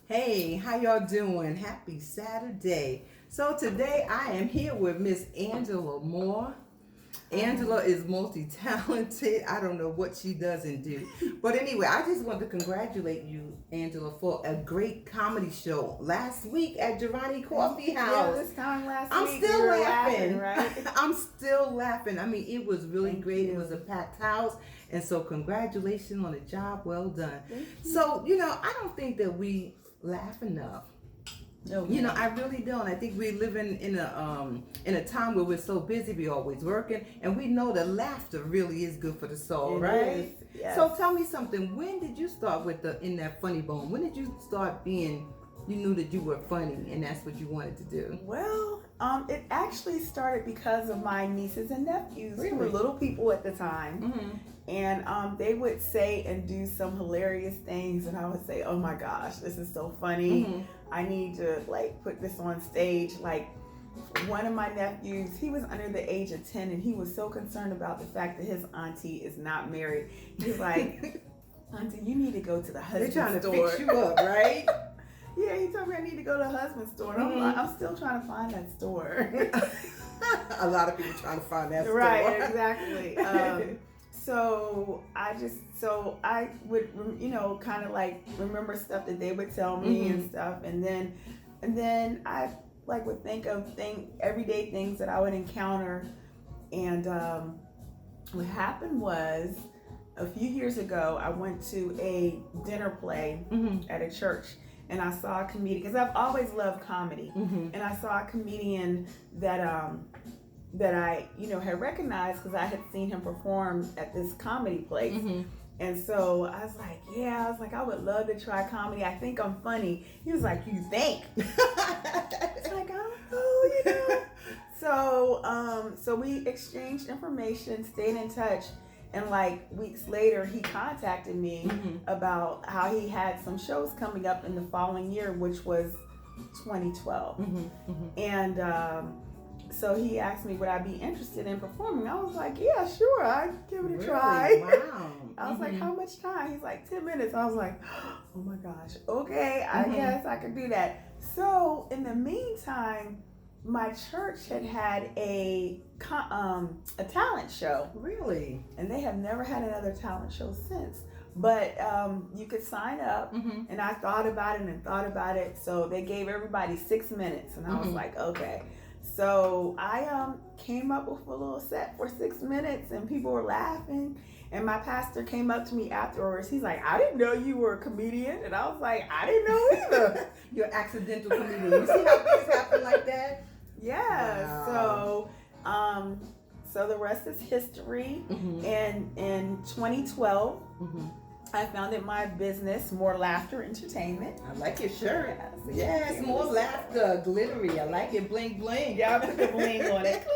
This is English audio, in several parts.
Hey, how y'all doing? Happy Saturday. So today I am here with Miss Angela Moore. Angela is multi-talented. I don't know what she doesn't do. But anyway, I just want to congratulate you, Angela, for a great comedy show last week at Giovanni Coffee Yeah, House. this time last I'm week still we were laughing. right? I'm still laughing. I mean, it was really Thank great. you. It was a packed house. And so congratulations on a job well done. Thank you. So, I don't think that we laugh enough. No, I really don't. I think we live in a time where we're so busy, we always working, and we know that laughter really is good for the soul, It right? is, yes. So tell me something. When did you start with in that funny bone? When did you start being? You knew that you were funny, and that's what you wanted to do. Well, it actually started because of my nieces and nephews who were Really? little people at the time. Mm-hmm. And they would say and do some hilarious things, and I would say, "Oh my gosh, this is so funny! Mm-hmm. I need to put this on stage." Like one of my nephews, he was under the age of 10, and he was so concerned about the fact that his auntie is not married. He's like, "Auntie, you need to go to the They're husband trying to store." fix you up, right? Yeah, he told me I need to go to the husband store. And Mhm. I'm like, I'm still trying to find that store. A lot of people trying to find that Right, store. exactly. So I would, kind of remember stuff that they would tell me and stuff, and then I would think of everyday things that I would encounter, and what happened was a few years ago I went to a dinner play at a church. And I saw a comedian, because I've always loved comedy. Mm-hmm. And I saw a comedian that I had recognized because I had seen him perform at this comedy place. Mm-hmm. And so I was like, I would love to try comedy. I think I'm funny. He was like, "You think?" It's like, I don't know. So we exchanged information, stayed in touch. And weeks later, he contacted me about how he had some shows coming up in the following year, which was 2012. And so he asked me, would I be interested in performing? I was like, yeah, sure, I'd give it a Really? try. Wow. I was like, how much time? He's like, 10 minutes. I was like, oh my gosh, okay, I guess I could do that. So in the meantime, my church had a talent show. Really? And they have never had another talent show since. But you could sign up, and I thought about it. So they gave everybody 6 minutes, and I was like, okay. So I came up with a little set for 6 minutes, and people were laughing. And my pastor came up to me afterwards. He's like, "I didn't know you were a comedian," and I was like, "I didn't know either." You're an accidental comedian. You see how things happen like that? Yeah. Wow. So the rest is history. And in 2012, I founded my business, More Laughter Entertainment. I like your shirt. Yes. Yes, more laughter, glittery. I like it, bling bling. Yeah, I put the bling on it.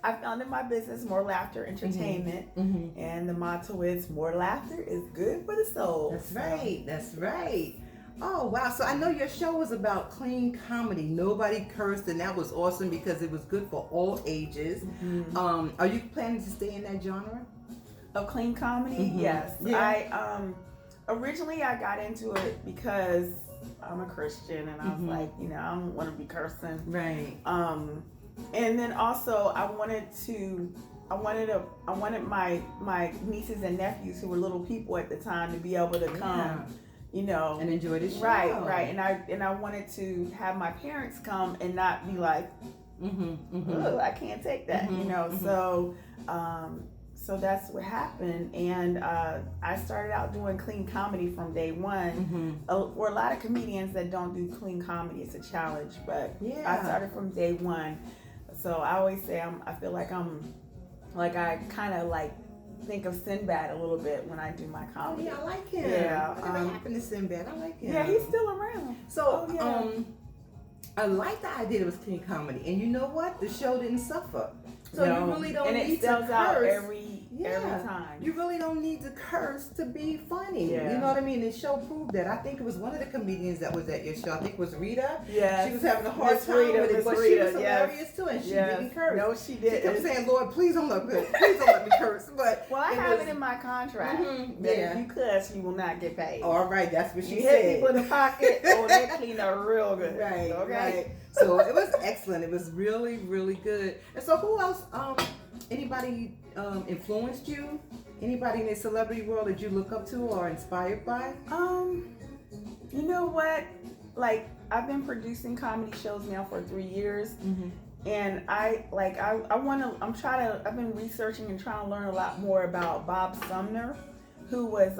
I founded my business, More Laughter Entertainment, and the motto is "More laughter is good for the soul." That's right. That's right. Oh wow! So I know your show was about clean comedy. Nobody cursed, and that was awesome because it was good for all ages. Are you planning to stay in that genre? Of clean comedy? Yes. Yeah. I originally I got into it because I'm a Christian, and I was like, I don't want to be cursing. Right. And then also I wanted my nieces and nephews who were little people at the time to be able to come. And enjoy the show. Right. And I wanted to have my parents come and not be like, "Oh, I can't take that," So that's what happened, and I started out doing clean comedy from day one. For a lot of comedians that don't do clean comedy, it's a challenge, but I started from day one. So I always say I feel like I kind of think of Sinbad a little bit when I do my comedy. Yeah, I like him. Yeah. Whatever happened to Sinbad? I like him. Yeah, he's still around. So, I like the idea that it was clean comedy, and you know what? The show didn't suffer. So you really don't and need it to sells out curse. every every time. You really don't need to curse to be funny. Yeah. You know what I mean? The show proved that. I think it was one of the comedians that was at your show. I think it was Rita. Yes. She was having a hard Miss time Rita, with it, Miss but she Rita, was hilarious too, and she didn't curse. No, she She didn't. kept saying, "Lord, please don't let me, please don't let me curse." But Well, I have it in my contract that yeah. if you cuss, you will not get paid. All right, that's what she You said. hit people in the pocket, oh, they clean up real good. Right, Okay. right. So it was excellent. It was really, really good. And so, who else? Anybody influenced you? Anybody in the celebrity world that you look up to or inspired by? You know what? Like, I've been producing comedy shows now for 3 years, and I've been researching and trying to learn a lot more about Bob Sumner, who was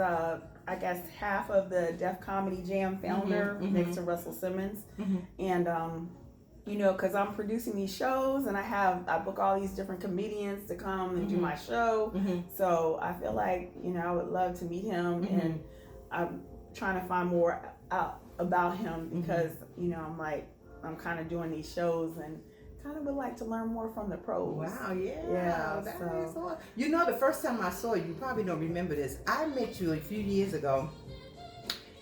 I guess half of the Def Comedy Jam founder next to Russell Simmons, and you know, because I'm producing these shows and I book all these different comedians to come and do my show. So I feel like, you know, I would love to meet him, and I'm trying to find more out about him because, you know, I'm kind of doing these shows and kind of would like to learn more from the pros. Wow, yeah. Yeah, That so- is awesome. You know, the first time I saw you probably don't remember this. I met you a few years ago.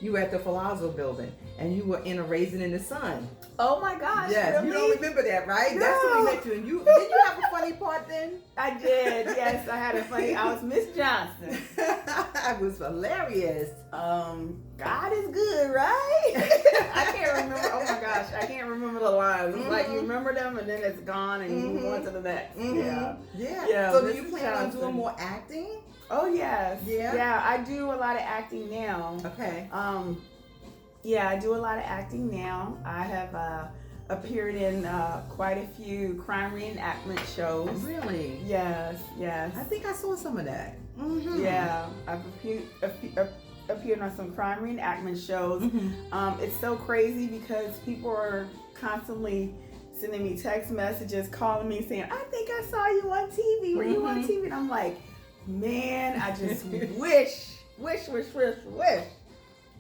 You were at the Palazzo building and you were in a Raisin in the Sun. Oh my gosh, Yes, really? you don't remember that, right? No. That's when we met you. And did you have a funny part then? I did, yes, I had a funny, I was Miss Johnson. It was hilarious. God is good, right? I can't remember, oh my gosh, I can't remember the lines. It's like you remember them and then it's gone and you move on to the next. Yeah. Yeah. So do you Mrs. plan on Johnson. doing more acting? Oh yes. Yeah? Yeah, I do a lot of acting now. Okay. Yeah, I do a lot of acting now. I have appeared in quite a few crime reenactment shows. Really? Yes, yes. I think I saw some of that. Yeah, I've appeared on some crime reenactment shows. It's so crazy because people are constantly sending me text messages, calling me saying, "I think I saw you on TV. Were you on TV?" And I'm like, man, I just wish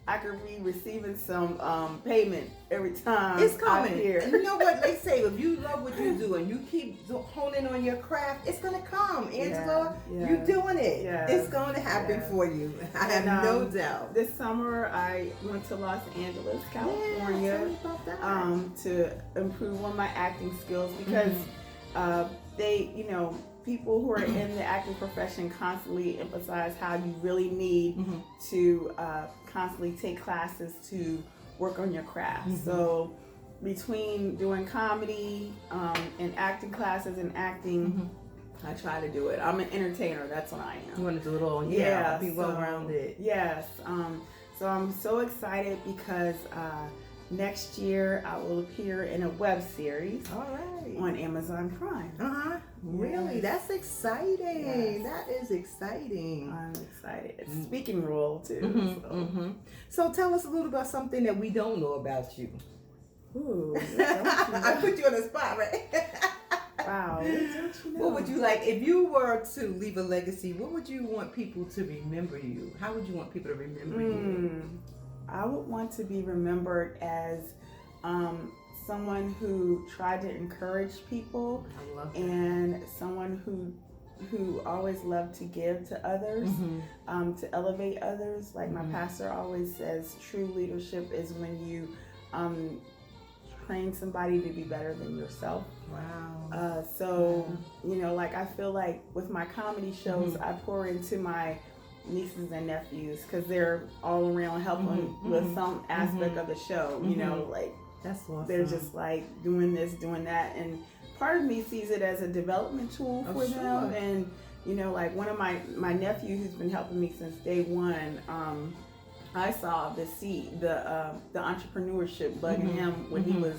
I could be receiving some payment every time. It's I'm coming. here. And you know what they say? If you love what you do and you keep honing on your craft, it's going to come. Angela, Yeah. you're doing it. Yeah. It's going to happen Yeah. for you. I have And, no doubt. This summer, I went to Los Angeles, California, Yeah, tell me about that. to improve on my acting skills because they, you know, people who are in the acting profession constantly emphasize how you really need to constantly take classes to work on your craft. So between doing comedy and acting classes and acting, I try to do it. I'm an entertainer. That's what I am. You want to do it all. Yeah. Be well-rounded. Yes. So I'm so excited because next year I will appear in a web series All right. on Amazon Prime. Really? Yes. That's exciting. Yes. That is exciting. I'm excited. It's a speaking role too. So tell us a little about something that we don't know about you. Ooh, I put you on the spot, right? wow. Don't you know? What would you like if you were to leave a legacy? What would you want people to remember you? How would you want people to remember you? I would want to be remembered as someone who tried to encourage people I love that. and someone who always loved to give to others, to elevate others. Like my pastor always says, true leadership is when you train somebody to be better than yourself. Wow. You know, like I feel like with my comedy shows, I pour into my nieces and nephews because they're all around helping with some aspect of the show. You know, like That's awesome. they're just like doing this, doing that, and part of me sees it as a development tool for them. Sure. And you know, like one of my nephew who's been helping me since day one. I saw the entrepreneurship bugging him when he was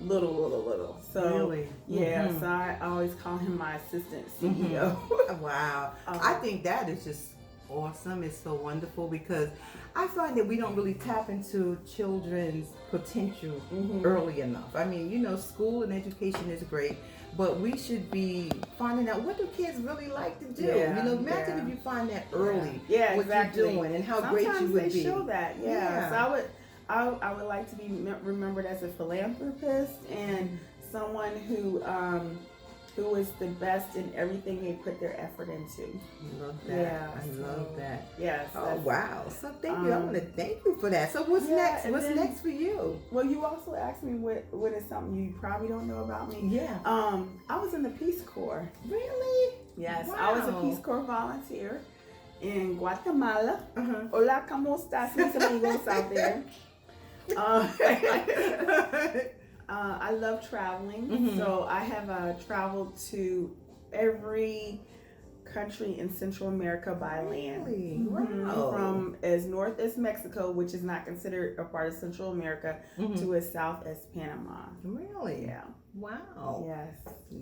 little. So Really? yeah, so I always call him my assistant CEO. Wow. I think that is just awesome. It's so wonderful because I find that we don't really tap into children's potential early enough. I mean, you know, school and education is great, but we should be finding out what do kids really like to do. Yeah, you know, imagine if you find that early, what exactly. you're doing and how great you Sometimes would they be. show that, Yeah. So I would like to be remembered as a philanthropist and someone who who is the best in everything they put their effort into. I love that. Yeah, I love that. Yes. Oh wow! So thank you. I want to thank you for that. So what's next? and What's then- next for you? Well, you also asked me what is something you probably don't know about me. Yeah. I was in the Peace Corps. Really? Yes, I was a Wow. Peace Corps volunteer in Guatemala. Uh-huh. Hola, ¿cómo estás, mis amigos out there? I love traveling, Mhm. so I have traveled to every country in Central America by land. Really? Mhm. Wow. From as north as Mexico, which is not considered a part of Central America, Mhm. to as south as Panama. Really? Yeah. Wow. Yes.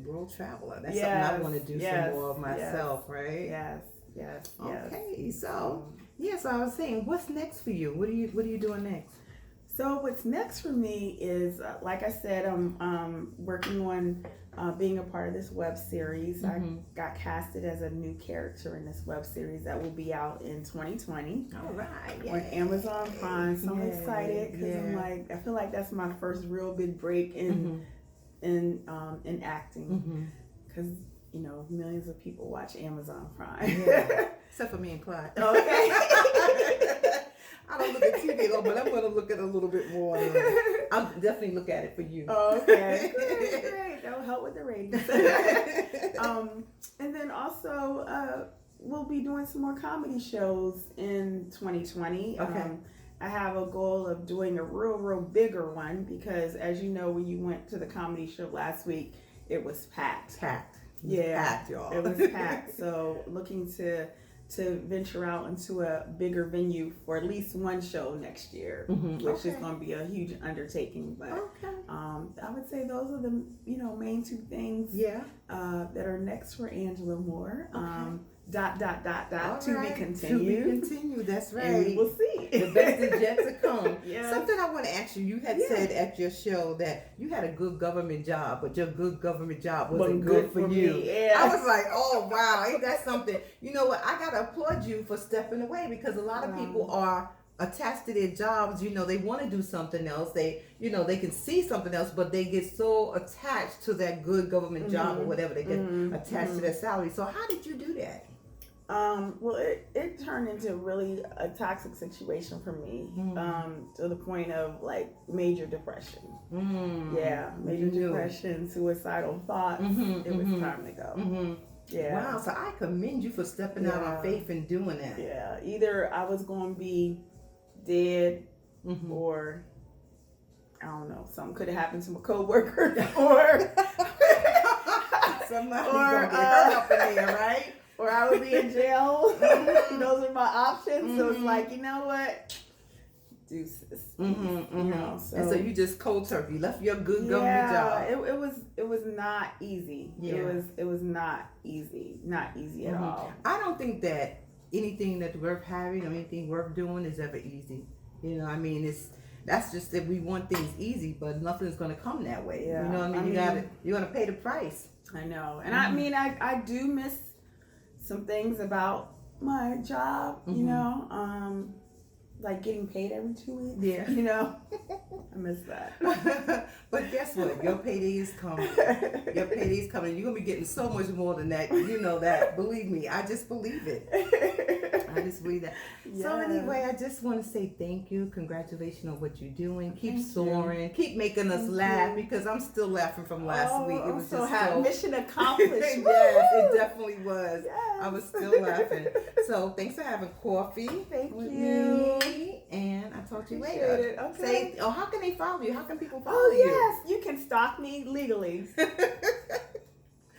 World traveler. That's Yes, something I want to do yes, some more of myself, right? Yes. Yes. Yes. Okay. So so I was saying, what's next for you? What are you doing next? So what's next for me is, like I said, I'm working on being a part of this web series. Mhm. I got casted as a new character in this web series that will be out in 2020 All right. on Amazon Prime. So I'm Yay, excited because I'm yeah. like, I feel like that's my first real big break in acting, Mm-hmm. because millions of people watch Amazon Prime. Yeah. Except for me and Clyde. Okay. I don't look at TV though, but I'm going to look at it a little bit more. I'll definitely look at it for you. Okay, great. That'll help with the ratings. And then also, we'll be doing some more comedy shows in 2020. Okay. I have a goal of doing a real bigger one because, as you know, when you went to the comedy show last week, it was packed. Packed. Yeah, Packed, y'all. It was packed. So looking to venture out into a bigger venue for at least one show next year, Mhm. which is Okay. going to be a huge undertaking. But Okay. I would say those are the main two things Yeah. that are next for Angela Moore. Okay. Dot All to right. be continued. To be continued. That's right. And we will see. The best is yet to come. Yes. Something I want to ask you. You had Yeah. said at your show that you had a good government job, but your good government job wasn't Wasn't good for you. me. Yeah. I was like, oh wow, ain't that something? You know what? I gotta applaud you for stepping away because a lot of Wow. people are attached to their jobs. They want to do something else. They can see something else, but they get so attached to that good government job or whatever. They get attached to their salary. So how did you do that? Well, it turned into really a toxic situation for me, to the point of like major depression. Yeah, major depression, suicidal thoughts. It was time to go. Yeah. Wow, so I commend you for stepping out on faith and doing that. Yeah, either I was going to be dead or I don't know, something could have happened to my coworker or Somebody's gonna get hurt up in there, right? or I would be in jail. Those are my options. So it's like, you know what? Deuces. And so you just cold turkey left your good government job. It was not easy. Yeah. It was not easy at all. I don't think that anything that's worth having or anything worth doing is ever easy. That's just that we want things easy, but nothing's gonna come that way. Yeah. You know what I mean? You gotta pay the price. I know, and I do miss some things about my job. Like getting paid every 2 weeks. Yeah. I miss that. But guess what? Your payday is coming. Your payday is coming. You're gonna be getting so much more than that. You know that. Believe me. I just believe it. I just believe that. So Yes. anyway, I just want to say thank you. Congratulations on what you're doing. Keep Thank soaring. Keep making us Thank laugh you. because I'm still laughing from last week. It was just so mission accomplished. yes, Woo! it definitely was. Yes. I was still laughing. So thanks for having coffee Thank with you. me, and I'll talk to you Appreciate later. it. Okay. Say, how can they follow you? How can people follow Oh you? yes, you can stalk me legally,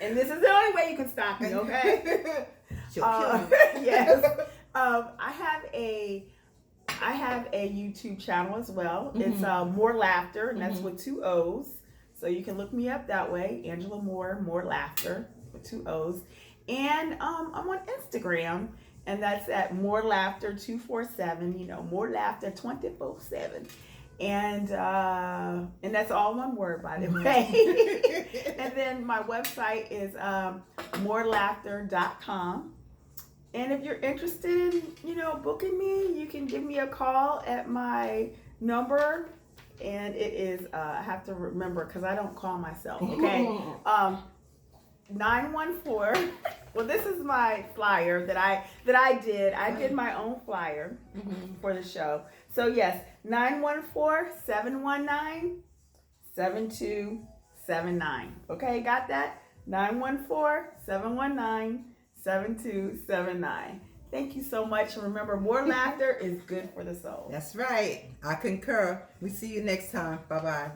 and this is the only way you can stalk me. Okay. She'll kill you. Yes. I have a YouTube channel as well. It's More Laughter, and that's with 2 O's. So you can look me up that way, Angela Moore, More Laughter with 2 O's. And I'm on Instagram, and that's at More Laughter 247. More Laughter 24/7. And that's all one word, by the way. And then my website is morelaughter.com. And if you're interested in, booking me, you can give me a call at my number. And it is, I have to remember because I don't call myself, okay? 914. Well, this is my flyer that I did. I did my own flyer for the show. So yes, 914-719-7279. Okay, got that? 914-719-7279. Thank you so much. And remember, more laughter is good for the soul. That's right. I concur. We see you next time. Bye-bye.